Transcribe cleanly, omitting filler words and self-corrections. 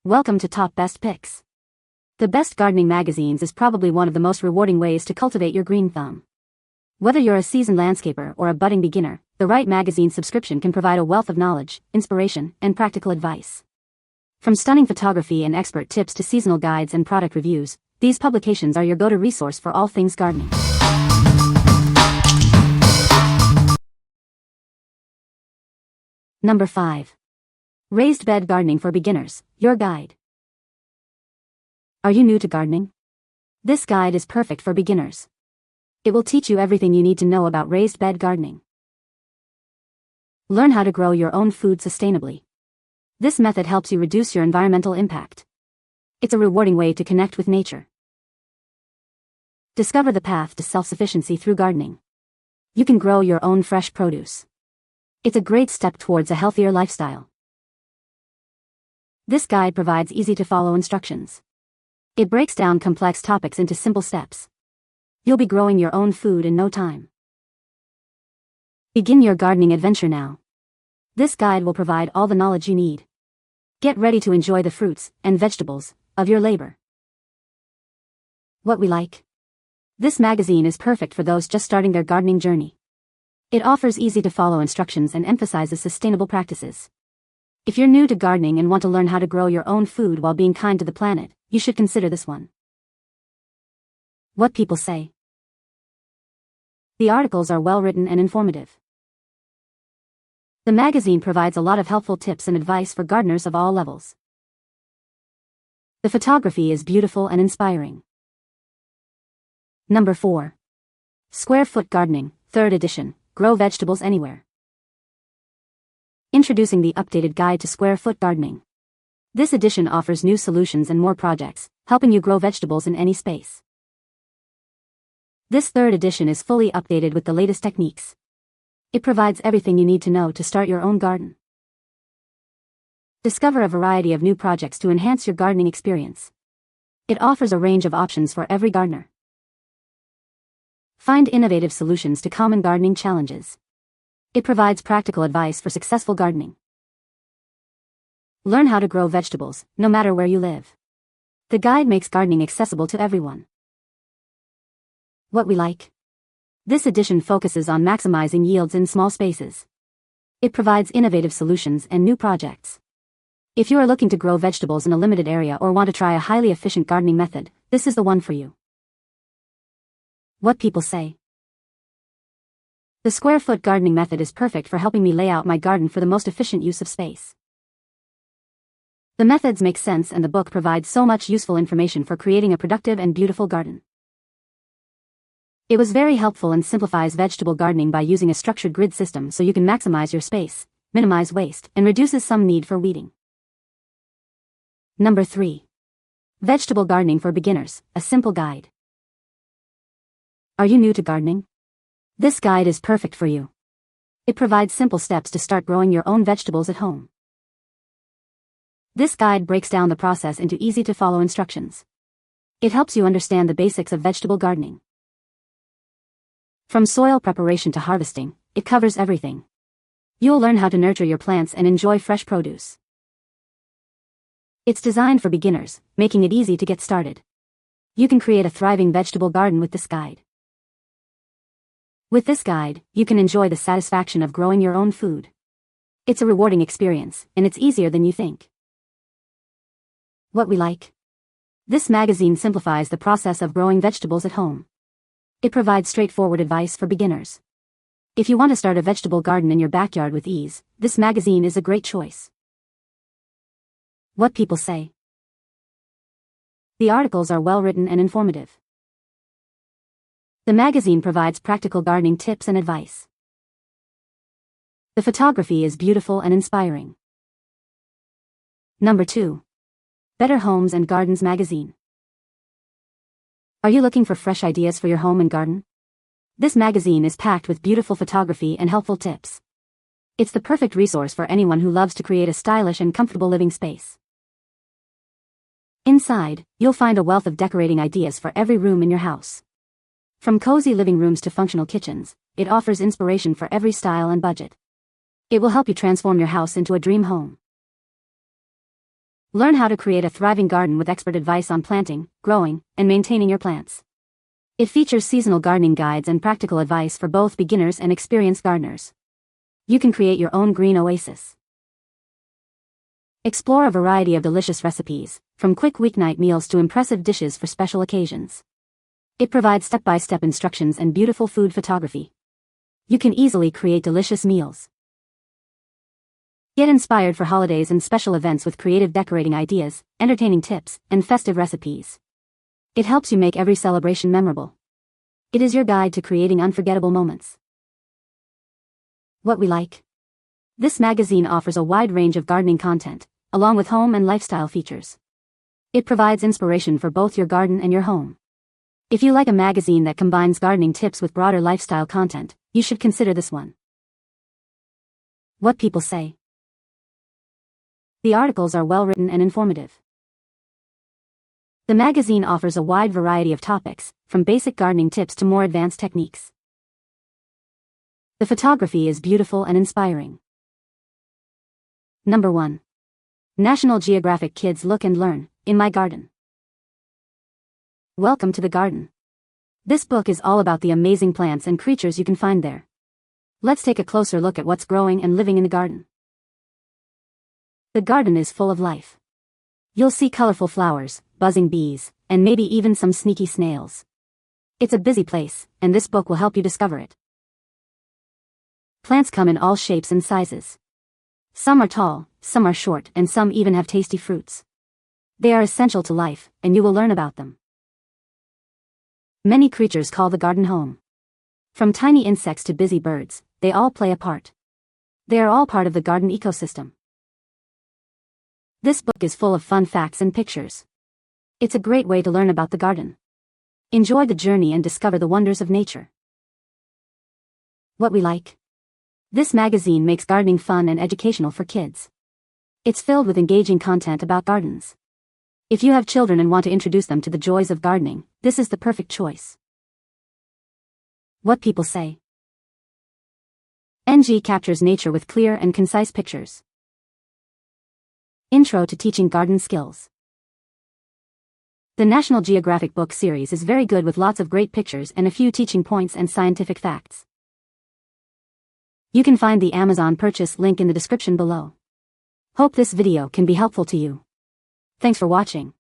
Welcome to Top Best Picks. The best gardening magazines is probably one of the most rewarding ways to cultivate your green thumb. Whether you're a seasoned landscaper or a budding beginner, the right magazine subscription can provide a wealth of knowledge, inspiration, and practical advice. From stunning photography and expert tips to seasonal guides and product reviews, these publications are your go-to resource for all things gardening. Number 5. Raised Bed Gardening for Beginners, your guide. Are you new to gardening? This guide is perfect for beginners. It will teach you everything you need to know about raised bed gardening. Learn how to grow your own food sustainably. This method helps you reduce your environmental impact. It's a rewarding way to connect with nature. Discover the path to self-sufficiency through gardening. You can grow your own fresh produce. It's a great step towards a healthier lifestyle. This guide provides easy-to-follow instructions. It breaks down complex topics into simple steps. You'll be growing your own food in no time. Begin your gardening adventure now. This guide will provide all the knowledge you need. Get ready to enjoy the fruits and vegetables of your labor. What we like. This magazine is perfect for those just starting their gardening journey. It offers easy-to-follow instructions and emphasizes sustainable practices. If you're new to gardening and want to learn how to grow your own food while being kind to the planet, you should consider this one. What people say. The articles are well-written and informative. The magazine provides a lot of helpful tips and advice for gardeners of all levels. The photography is beautiful and inspiring. Number 4. Square Foot Gardening, 3rd edition, Grow Vegetables Anywhere. Introducing the updated guide to square foot gardening. This edition offers new solutions and more projects, helping you grow vegetables in any space. This 3rd edition is fully updated with the latest techniques. It provides everything you need to know to start your own garden. Discover a variety of new projects to enhance your gardening experience. It offers a range of options for every gardener. Find innovative solutions to common gardening challenges. It provides practical advice for successful gardening. Learn how to grow vegetables, no matter where you live. The guide makes gardening accessible to everyone. What we like. This edition focuses on maximizing yields in small spaces. It provides innovative solutions and new projects. If you are looking to grow vegetables in a limited area or want to try a highly efficient gardening method, this is the one for you. What people say. The square foot gardening method is perfect for helping me lay out my garden for the most efficient use of space. The methods make sense and the book provides so much useful information for creating a productive and beautiful garden. It was very helpful and simplifies vegetable gardening by using a structured grid system so you can maximize your space, minimize waste, and reduces some need for weeding. Number 3. Vegetable Gardening for Beginners, a simple guide. Are you new to gardening? This guide is perfect for you. It provides simple steps to start growing your own vegetables at home. This guide breaks down the process into easy-to-follow instructions. It helps you understand the basics of vegetable gardening. From soil preparation to harvesting, it covers everything. You'll learn how to nurture your plants and enjoy fresh produce. It's designed for beginners, making it easy to get started. You can create a thriving vegetable garden with this guide. With this guide, you can enjoy the satisfaction of growing your own food. It's a rewarding experience, and it's easier than you think. What we like. This magazine simplifies the process of growing vegetables at home. It provides straightforward advice for beginners. If you want to start a vegetable garden in your backyard with ease, this magazine is a great choice. What people say. The articles are well-written and informative. The magazine provides practical gardening tips and advice. The photography is beautiful and inspiring. Number 2. Better Homes and Gardens Magazine. Are you looking for fresh ideas for your home and garden? This magazine is packed with beautiful photography and helpful tips. It's the perfect resource for anyone who loves to create a stylish and comfortable living space. Inside, you'll find a wealth of decorating ideas for every room in your house. From cozy living rooms to functional kitchens, it offers inspiration for every style and budget. It will help you transform your house into a dream home. Learn how to create a thriving garden with expert advice on planting, growing, and maintaining your plants. It features seasonal gardening guides and practical advice for both beginners and experienced gardeners. You can create your own green oasis. Explore a variety of delicious recipes, from quick weeknight meals to impressive dishes for special occasions. It provides step-by-step instructions and beautiful food photography. You can easily create delicious meals. Get inspired for holidays and special events with creative decorating ideas, entertaining tips, and festive recipes. It helps you make every celebration memorable. It is your guide to creating unforgettable moments. What we like. This magazine offers a wide range of gardening content, along with home and lifestyle features. It provides inspiration for both your garden and your home. If you like a magazine that combines gardening tips with broader lifestyle content, you should consider this one. What people say. The articles are well written and informative. The magazine offers a wide variety of topics, from basic gardening tips to more advanced techniques. The photography is beautiful and inspiring. Number 1. National Geographic Kids Look and Learn, In My Garden. Welcome to the garden. This book is all about the amazing plants and creatures you can find there. Let's take a closer look at what's growing and living in the garden. The garden is full of life. You'll see colorful flowers, buzzing bees, and maybe even some sneaky snails. It's a busy place, and this book will help you discover it. Plants come in all shapes and sizes. Some are tall, some are short, and some even have tasty fruits. They are essential to life, and you will learn about them. Many creatures call the garden home. From tiny insects to busy birds, they all play a part. They are all part of the garden ecosystem. This book is full of fun facts and pictures. It's a great way to learn about the garden. Enjoy the journey and discover the wonders of nature. What we like. This magazine makes gardening fun and educational for kids. It's filled with engaging content about gardens. If you have children and want to introduce them to the joys of gardening, this is the perfect choice. What people say. NG captures nature with clear and concise pictures. Intro to Teaching Garden Skills. The National Geographic book series is very good with lots of great pictures and a few teaching points and scientific facts. You can find the Amazon purchase link in the description below. Hope this video can be helpful to you. Thanks for watching.